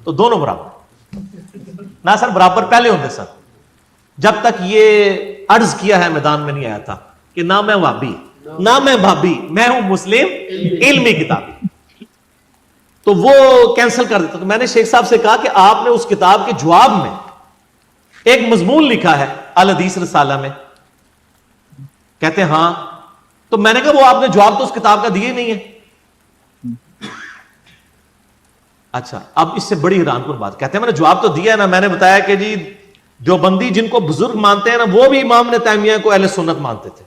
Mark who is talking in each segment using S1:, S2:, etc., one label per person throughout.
S1: تو دونوں برابر نہ سر، برابر پہلے ہوتے سر، جب تک یہ عرض کیا ہے میدان میں نہیں آیا تھا کہ نہ میں وہابی نہ میں بھابی، میں ہوں مسلم علمی کتابی، تو وہ کینسل کر دیتا۔ تو میں نے شیخ صاحب سے کہا کہ آپ نے اس کتاب کے جواب میں ایک مضمون لکھا ہے الحدیث رسالہ میں، کہتے ہیں ہاں، تو میں نے کہا وہ آپ نے جواب تو اس کتاب کا دیے نہیں ہے۔ اچھا، اب اس سے بڑی حیران کن بات، کہتے ہیں میں نے جواب تو دیا ہے نا، میں نے بتایا کہ جی دیوبندی جن کو بزرگ مانتے ہیں نا، وہ بھی امام ابن تیمیہ کو اہل سنت مانتے تھے،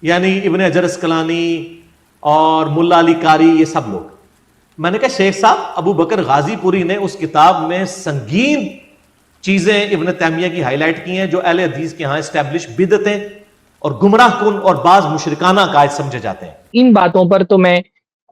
S1: یعنی ابن حجر اسقلانی اور ملا علی قاری، یہ سب لوگ۔ میں نے کہا شیخ صاحب، ابو بکر غازی پوری نے اس کتاب میں سنگین چیزیں ابن تیمیہ کی ہائی لائٹ کی ہیں جو اہل حدیث کے ہاں اسٹیبلش بدعتیں اور گمراہ کن اور بعض مشرکانہ عقائد سمجھے جاتے ہیں۔
S2: ان باتوں پر تو میں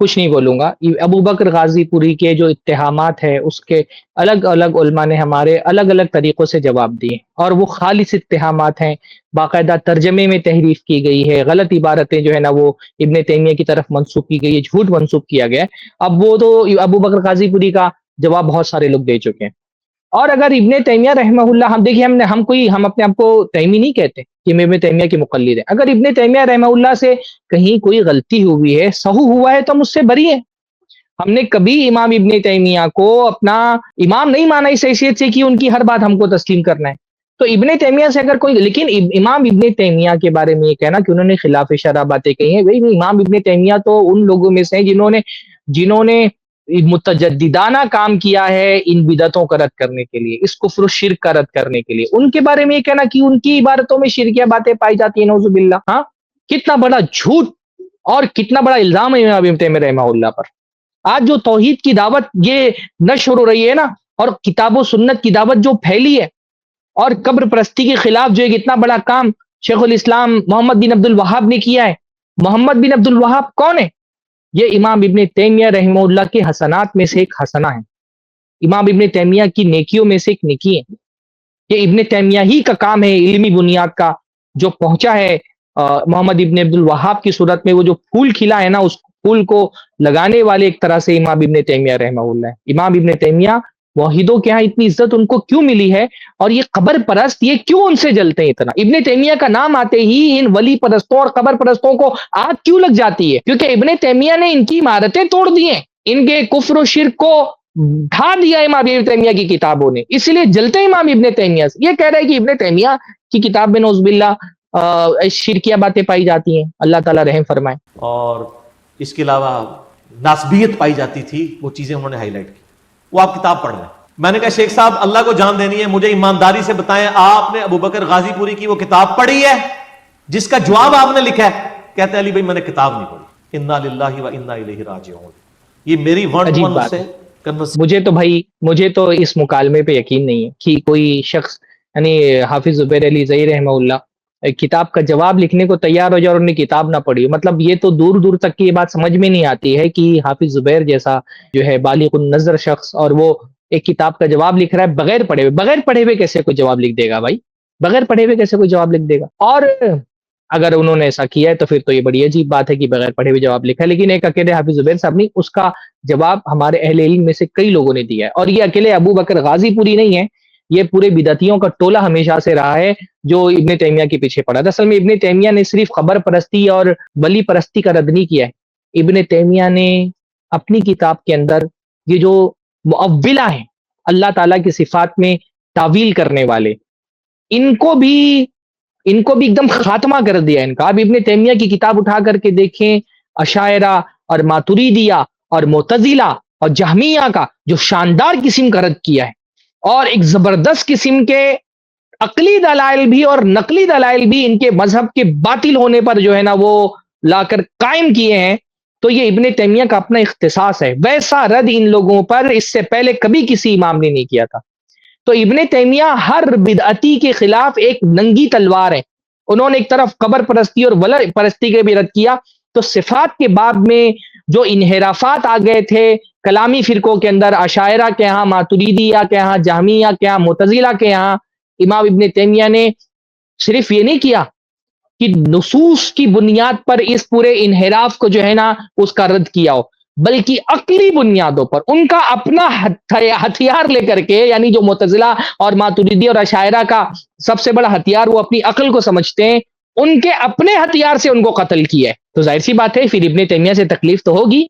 S2: کچھ نہیں بولوں گا۔ ابو بکر غازی پوری کے جو اتہامات ہیں اس کے الگ الگ علماء نے ہمارے الگ الگ طریقوں سے جواب دیے، اور وہ خالص اتہامات ہیں، باقاعدہ ترجمے میں تحریف کی گئی ہے، غلط عبارتیں جو ہے نا وہ ابن تیمیہ کی طرف منسوب کی گئی ہے، جھوٹ منسوب کیا گیا ہے۔ اب وہ تو ابو بکر غازی پوری کا جواب بہت سارے لوگ دے چکے ہیں۔ اور اگر ابن تیمیہ رحمہ اللہ، ہم دیکھیے ہم اپنے آپ کو تیمی نہیں کہتے کہ ہم ابن تیمیہ کے مقلد ہیں، اگر ابن تیمیہ رحمہ اللہ سے کہیں کوئی غلطی ہوئی ہے، سہو ہوا ہے، تو ہم اس سے بری ہیں۔ ہم نے کبھی امام ابن تیمیہ کو اپنا امام نہیں مانا اس حیثیت سے کہ ان کی ہر بات ہم کو تسلیم کرنا ہے۔ تو ابن تیمیہ سے اگر کوئی، لیکن امام ابن تیمیہ کے بارے میں یہ کہنا کہ انہوں نے خلاف شرع باتیں کہی ہیں، بھائی امام ابن تیمیہ تو ان لوگوں میں سے ہیں جنہوں نے متجددانہ کام کیا ہے ان بدعتوں کا رد کرنے کے لیے، اس کفر و شرک کا رد کرنے کے لیے۔ ان کے بارے میں یہ کہنا کہ ان کی عبارتوں میں شرکیہ باتیں پائی جاتی ہیں، نعوذ باللہ، ہاں، کتنا بڑا جھوٹ اور کتنا بڑا الزام ہے امام ابن تیمیہ رحمہ اللہ پر۔ آج جو توحید کی دعوت یہ نشر ہو رہی ہے نا، اور کتاب و سنت کی دعوت جو پھیلی ہے، اور قبر پرستی کے خلاف جو ایک اتنا بڑا کام شیخ الاسلام محمد بن عبد الوہاب نے کیا ہے۔ محمد بن عبد الوہاب کون ہے؟ یہ امام ابن تیمیہ رحمہ اللہ کے حسنات میں سے ایک حسنہ ہے، امام ابن تیمیہ کی نیکیوں میں سے ایک نیکی ہے۔ یہ ابن تیمیہ ہی کا کام ہے، علمی بنیاد کا جو پہنچا ہے محمد ابن عبد الوہاب کی صورت میں، وہ جو پھول کھلا ہے نا، اس پھول کو لگانے والے ایک طرح سے امام ابن تیمیہ رحمہ اللہ ہے۔ امام ابن تیمیہ موحدوں کے ہاں اتنی عزت ان کو کیوں ملی ہے، اور یہ قبر پرست یہ کیوں ان سے جلتے ہیں اتنا؟ ابن تیمیہ کا نام آتے ہی ان ولی پرستوں اور قبر پرستوں کو آگ کیوں لگ جاتی ہے؟ کیونکہ ابن تیمیہ نے ان کی عمارتیں توڑ دی ہیں، ان کے کفر و شرک کو ڈھا دیا امام ابن تیمیہ کی کتابوں نے، اس لیے جلتے ہیں امام ابن تیمیہ سے۔ یہ کہہ رہے ہیں کہ ابن تیمیہ کی کتاب میں نعوذ باللہ شرکیہ باتیں پائی جاتی ہیں، اللہ تعالیٰ رحم فرمائے۔
S1: اور اس کے علاوہ ناسبیت پائی جاتی تھی، وہ چیزیں انہوں نے ہائی لائٹ کی، وہ آپ کتاب پڑھ لیں۔ میں نے کہا شیخ صاحب اللہ کو جان دینی ہے، مجھے ایمانداری سے بتائیں آپ نے ابو بکر غازی پوری کی وہ کتاب پڑھی ہے جس کا جواب آپ نے لکھا ہے؟ کہتے ہیں علی بھائی میں نے کتاب نہیں پڑھی۔ انا للہ و انا الیہ راجعون، یہ میری ون ٹو ون سے
S2: مجھے تو اس مکالمے پہ یقین نہیں ہے کہ کوئی شخص یعنی حافظ زبیر علی زئی رحمہ اللہ کتاب کا جواب لکھنے کو تیار ہو جائے اور انہیں کتاب نہ پڑھی۔ مطلب یہ تو دور دور تک کی یہ بات سمجھ میں نہیں آتی ہے کہ حافظ زبیر جیسا جو ہے بالغ النظر شخص، اور وہ ایک کتاب کا جواب لکھ رہا ہے بغیر پڑھے ہوئے کیسے کوئی جواب لکھ دے گا بھائی؟ بغیر پڑھے ہوئے کیسے کوئی جواب لکھ دے گا؟ اور اگر انہوں نے ایسا کیا ہے تو پھر تو یہ بڑی عجیب بات ہے کہ بغیر پڑھے ہوئے جواب لکھا ہے، لیکن ایک اکیلے حافظ زبیر صاحب نہیں، اس کا جواب ہمارے اہل علم میں سے کئی لوگوں نے دیا ہے۔ اور یہ اکیلے ابو بکر غازی پوری نہیں ہے، یہ پورے بدعتیوں کا ٹولہ ہمیشہ سے رہا ہے جو ابن تیمیہ کے پیچھے پڑا تھا۔ اصل میں ابن تیمیہ نے صرف خبر پرستی اور ولی پرستی کا رد نہیں کیا ہے، ابن تیمیہ نے اپنی کتاب کے اندر یہ جو معولہ ہیں، اللہ تعالیٰ کی صفات میں تعویل کرنے والے، ان کو بھی ایک دم خاتمہ کر دیا ان کا۔ اب ابن تیمیہ کی کتاب اٹھا کر کے دیکھیں، اشاعرہ اور ماتریدیہ اور معتزلہ اور جہمیہ کا جو شاندار قسم کا رد کیا ہے، اور ایک زبردست قسم کے عقلی دلائل بھی اور نقلی دلائل بھی ان کے مذہب کے باطل ہونے پر جو ہے نا وہ لا کر قائم کیے ہیں، تو یہ ابن تیمیہ کا اپنا اختصاص ہے۔ ویسا رد ان لوگوں پر اس سے پہلے کبھی کسی امام نے نہیں کیا تھا۔ تو ابن تیمیہ ہر بدعتی کے خلاف ایک ننگی تلوار ہے۔ انہوں نے ایک طرف قبر پرستی اور ولد پرستی کے بھی رد کیا، تو صفات کے باب میں جو انحرافات آ گئے تھے کلامی فرقوں کے اندر، اشاعرہ کے ہاں، ماتریدیہ کے ہاں، جہمیہ کے ہاں، معتزلہ کے ہاں، امام ابن تیمیہ نے صرف یہ نہیں کیا کہ نصوص کی بنیاد پر اس پورے انحراف کو جو ہے نا اس کا رد کیا ہو، बल्कि अकली बुनियादों पर उनका अपना हथियार लेकर के, यानी जो मुतजिला और मातुरिदी और अशायरा का सबसे बड़ा हथियार वो अपनी अक्ल को समझते हैं, उनके अपने हथियार से उनको कत्ल किया है। तो जाहिर सी बात है फिर इब्ने तैमिया से तकलीफ तो होगी।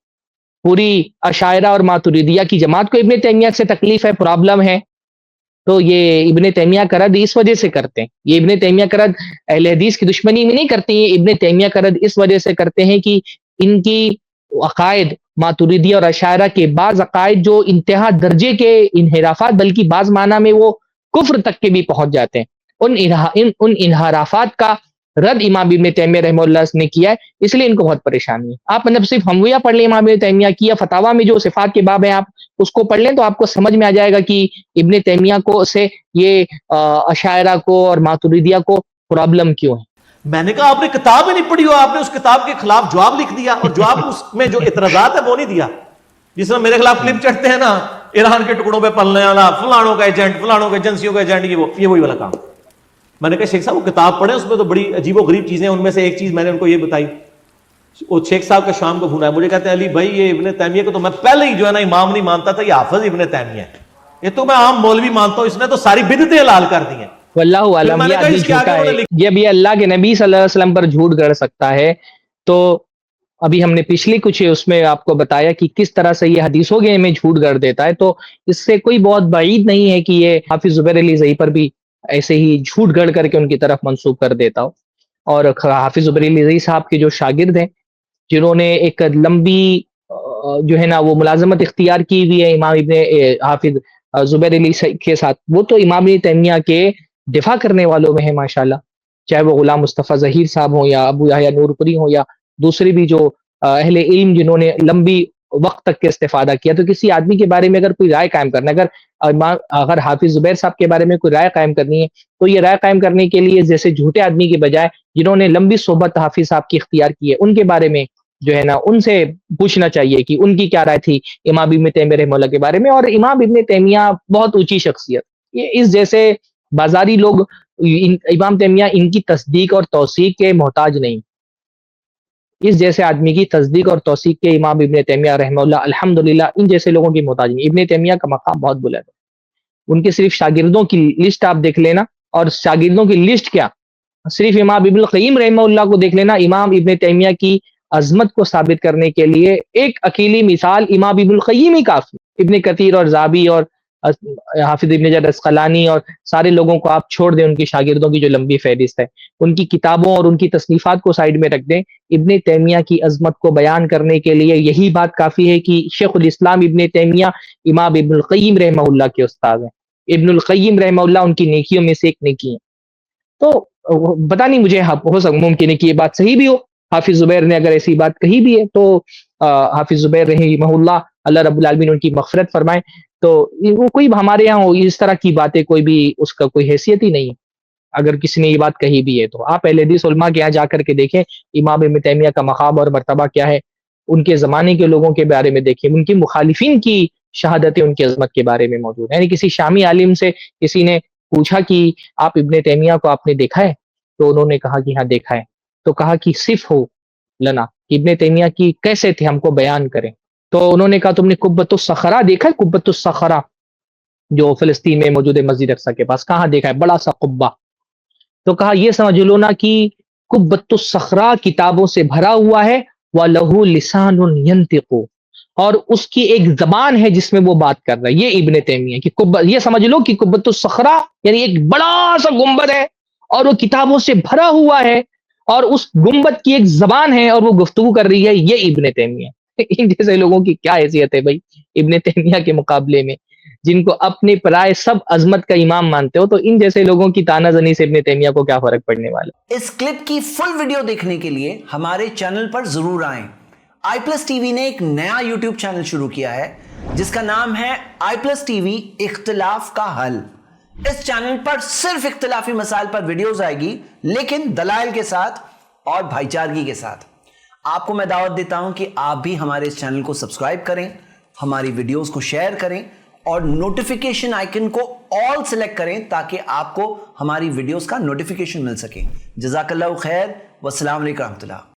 S2: पूरी अशायरा और मातुरिदिया की जमात को इब्ने तैमिया से तकलीफ है, प्रॉब्लम है। तो ये इब्ने तैमिया का रद्द इस वजह से करते हैं। ये इब्ने तैमिया का रद्द अहले हदीस की दुश्मनी में नहीं करते हैं, इब्ने तैमिया का रद्द इस वजह से करते हैं कि इनकी अकायद मातुरिदिया और अशायरा के बाज़ अकायद जो इंतहा दर्जे के इन्हिराफात, बल्कि बाज़ माना में वो कुफ्र तक के भी पहुंच जाते हैं। उन इन्हराफात का रद्द इमाम इब्ने तैमिया रहमतुल्लाह ने किया है, इसलिए इनको बहुत परेशानी है। आप मतलब सिर्फ हमविया पढ़ लें इमाम इब्ने तैमिया की, या फतावा में जो सिफात के बाब है आप उसको पढ़ लें, तो आपको समझ में आ जाएगा कि इब्ने तैमिया को से ये अशायरा को और मातुरिदिया को प्रॉब्लम क्यों है।
S1: मैंने कहा आपने किताब ही नहीं पढ़ी हो, आपने उस किताब के खिलाफ जवाब लिख दिया, और जवाब उसमें जो इतराजात है वो नहीं दिया। जिस तरह मेरे खिलाफ क्लिप चढ़ते हैं ना, ईरान के टुकड़ों पे पलने वाला, फलानों का एजेंट, फलानों के एजेंसियों का एजेंट, ये वही वाला काम। मैंने कहा शेख साहब वो किताब पढ़े, उसमें तो बड़ी अजीबो गरीब चीजें, उनमें से एक चीज मैंने उनको ये बताई, वो शेख साहब का शाम को फोन आया, मुझे कहते हैं अली भाई ये इब्ने तैमिया को तो मैं पहले ही जो है ना इमाम नहीं मानता था, ये हाफिज इब्ने तैमिया है, ये तो मैं आम मौलवी मानता हूं, इसने तो सारी बिदतें हलाल कर दी हैं।
S2: वल्लाहु आलम ये आदमी झूठा है, ये भी अल्लाह के नबी सल्लल्लाहु अलैहि वसल्लम पर झूठ गढ़ सकता है। तो अभी हमने पिछली कुछ उसमें आपको बताया कि किस तरह से ये हदीसों के में झूठ गढ़ देता है, तो इससे कोई बहुत बाईद नहीं है कि ये हाफिज ज़ुबैर अली ज़ई पर भी ऐसे ही झूठ गढ़ करके उनकी तरफ मंसूब कर देता हो। और हाफिज ज़ुबैर अली ज़ई साहब के जो शागिर्द हैं, जिन्होंने एक लंबी जो है ना वो मुलाजमत इख्तियार की हुई है इमाम इब्ने हाफिज ज़ुबैर अली के साथ, वो तो इमाम इब्ने तैमिया के दिफा करने वालों में है माशाल्लाह। चाहे वो गुलाम मुस्तफ़ा ज़हीर साहब हो, या अबू याह्या नूरपुरी हो, या दूसरे भी जो अहले इल्म जिन्होंने लंबी वक्त तक के इस्तेफादा किया। तो किसी आदमी के बारे में अगर कोई राय कायम करना, अगर हाफिज ज़ुबैर साहब के बारे में कोई राय कायम करनी है, तो ये राय कायम करने के लिए जैसे झूठे आदमी के बजाय जिन्होंने लंबी सोहबत हाफिज साहब की इख्तियार की है, उनके बारे में जो है ना उनसे पूछना चाहिए कि उनकी क्या राय थी इमाम इब्ने तैमिया रहमतुल्लाह के बारे में। और इमाम इब्ने तैमिया बहुत ऊंची शख्सियत, ये इस जैसे बाजारी लोग इमाम तैमिया इनकी तस्दीक और तौसीक के मोहताज नहीं। इस जैसे आदमी की तस्दीक और तौसीक के इमाम इब्ने तैमिया रहमतुल्लाह अल्हम्दुलिल्लाह इन जैसे लोगों की मोहताज नहीं। इब्ने तैमिया का मकाम बहुत बुलंद है। उनके सिर्फ शागिर्दों की लिस्ट आप देख लेना, और शागिर्दों की लिस्ट क्या, सिर्फ इमाम इब्नुल क़य्यिम रहमतुल्लाह को देख लेना। इमाम इब्ने तैमिया की अजमत को साबित करने के लिए एक अकेली मिसाल इमाम इब्नुल क़य्यिम ही काफी। इब्ने कतीर और ज़ाबी और हाफिज इब्ने हजर अस्क़लानी और सारे लोगों को आप छोड़ दें, उनकी शागिर्दों की जो लंबी फहरिस्त है, उनकी किताबों और उनकी तसनीफात को साइड में रख दें। इब्ने तैमिया की अजमत को बयान करने के लिए यही बात काफी है कि शेखुल इस्लाम इब्ने तैमिया इमाम इब्नुल क़य्यिम रहमतुल्लाह के उस्ताद हैं। इब्नुल क़य्यिम रहमतुल्लाह उनकी नेकियों में से एक नेकी है। तो पता नहीं, मुझे हो सकता मुमकिन है कि ये बात सही भी हो, हाफिज ज़ुबैर ने अगर ऐसी बात कही भी है, तो हाफिज ज़ुबैर रहमतुल्लाह अल्लाह रब्बुल आलमीन उनकी मग़फ़िरत फरमाए। तो वो कोई हमारे यहाँ इस तरह की बातें कोई भी उसका कोई हैसियत ही नहीं है, अगर किसी ने ये बात कही भी है तो। आप अहले हदीस उलमा के यहाँ जाकर के देखें इमाम इब्ने तैमिया का मक़ाम और मर्तबा क्या है, उनके ज़माने के लोगों के बारे में देखें, उनके मुखालिफिन की शहादतें उनकी अज़मत के बारे में मौजूद है। यानी किसी शामी आलिम से किसी ने पूछा कि आप इब्ने तैमिया को आपने देखा है? तो उन्होंने कहा कि हाँ देखा है। तो कहा कि सिर्फ हो लना इब्ने तैमिया की कैसे थे, हमको बयान करें। तो उन्होंने कहा तुमने कुब्बतुस सखरा देखा है? कुब्बतुस सखरा जो फिलिस्तीन में मौजूद है मस्जिद अक्सा के पास, कहाँ देखा है? बड़ा सा कुब्बा। तो कहा ये समझ लो ना कि कुब्बतुस सखरा किताबों से भरा हुआ है, व लहू लिसानुन यंतिकु, और उसकी एक जबान है जिसमें वो बात कर रहा है। ये इब्ने तैमिया की ये समझ लो कि कुब्बतुस सखरा यानी एक बड़ा सा गुंबद है और वो किताबों से भरा हुआ है, और उस गुंबद की एक जबान है और वो गुफ्तगू कर रही है। ये इब्ने तैमिया। इन जैसे लोगों की क्या हैसियत है भाई इब्ने तैमिया के मुकाबले में, जिनको अपने पराए सब अजमत का इमाम मानते हो। तो इन जैसे लोगों की तानाजनी से इब्ने तैमिया को क्या फर्क पड़ने वाला।
S3: इस क्लिप की फुल वीडियो देखने के लिए हमारे चैनल पर जरूर आएं। iPlus TV ने एक नया YouTube चैनल शुरू किया है जिसका नाम है iPlus TV इख्तिलाफ का हल। इस चैनल पर सिर्फ इख्तिलाफी मसाइल पर वीडियोस आएगी, लेकिन दलाइल के साथ और भाईचारगी के साथ। आपको मैं दावत देता हूं कि आप भी हमारे इस चैनल को सब्सक्राइब करें, हमारी वीडियोस को शेयर करें और नोटिफिकेशन आइकन को ऑल सेलेक्ट करें ताकि आपको हमारी वीडियोस का नोटिफिकेशन मिल सके। जज़ाकल्लाहु खैर, वस्सलाम अलैकुम रहमतुल्लाह।